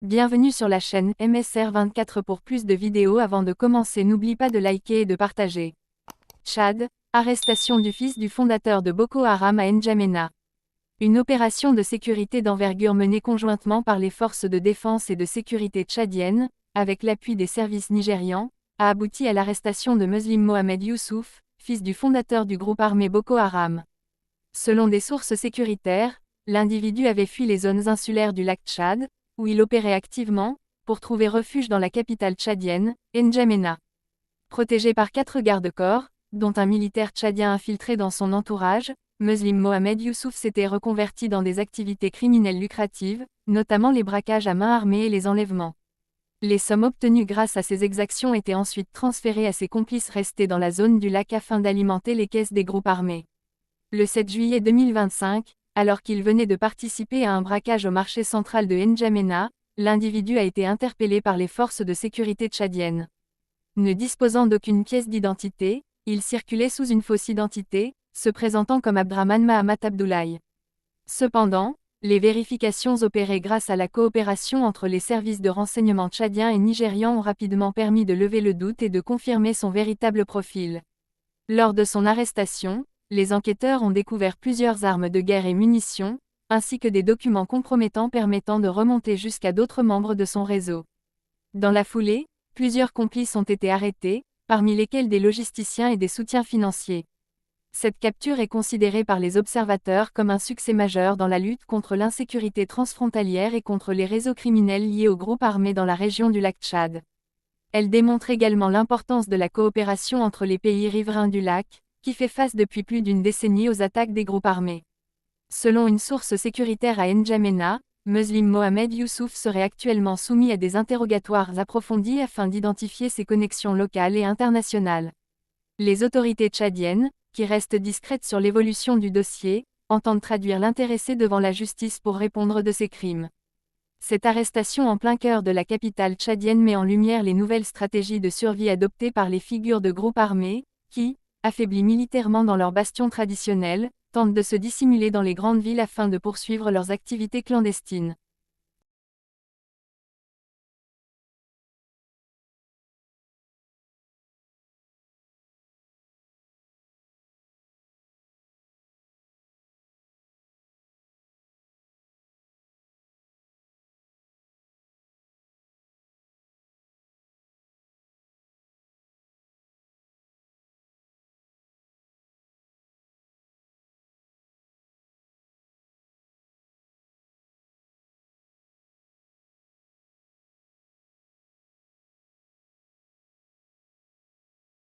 Bienvenue sur la chaîne MSR24 pour plus de vidéos. Avant de commencer, n'oublie pas de liker et de partager. Tchad, arrestation du fils du fondateur de Boko Haram à N'Djamena. Une opération de sécurité d'envergure menée conjointement par les forces de défense et de sécurité tchadiennes, avec l'appui des services nigérians, a abouti à l'arrestation de Muslim Mohamed Youssouf, fils du fondateur du groupe armé Boko Haram. Selon des sources sécuritaires, l'individu avait fui les zones insulaires du lac Tchad, où il opérait activement, pour trouver refuge dans la capitale tchadienne, N'Djamena. Protégé par 4 gardes-corps, dont un militaire tchadien infiltré dans son entourage, Muslim Mohamed Youssouf s'était reconverti dans des activités criminelles lucratives, notamment les braquages à main armée et les enlèvements. Les sommes obtenues grâce à ces exactions étaient ensuite transférées à ses complices restés dans la zone du lac afin d'alimenter les caisses des groupes armés. Le 7 juillet 2025, alors qu'il venait de participer à un braquage au marché central de N'Djamena, l'individu a été interpellé par les forces de sécurité tchadiennes. Ne disposant d'aucune pièce d'identité, il circulait sous une fausse identité, se présentant comme Abdraman Mahamat Abdoulaye. Cependant, les vérifications opérées grâce à la coopération entre les services de renseignement tchadiens et nigérians ont rapidement permis de lever le doute et de confirmer son véritable profil. Lors de son arrestation, les enquêteurs ont découvert plusieurs armes de guerre et munitions, ainsi que des documents compromettants permettant de remonter jusqu'à d'autres membres de son réseau. Dans la foulée, plusieurs complices ont été arrêtés, parmi lesquels des logisticiens et des soutiens financiers. Cette capture est considérée par les observateurs comme un succès majeur dans la lutte contre l'insécurité transfrontalière et contre les réseaux criminels liés aux groupes armés dans la région du lac Tchad. Elle démontre également l'importance de la coopération entre les pays riverains du lac, qui fait face depuis plus d'une décennie aux attaques des groupes armés. Selon une source sécuritaire à N'Djamena, Muslim Mohamed Youssouf serait actuellement soumis à des interrogatoires approfondis afin d'identifier ses connexions locales et internationales. Les autorités tchadiennes, qui restent discrètes sur l'évolution du dossier, entendent traduire l'intéressé devant la justice pour répondre de ses crimes. Cette arrestation en plein cœur de la capitale tchadienne met en lumière les nouvelles stratégies de survie adoptées par les figures de groupes armés, qui, affaiblis militairement dans leurs bastions traditionnels, tentent de se dissimuler dans les grandes villes afin de poursuivre leurs activités clandestines.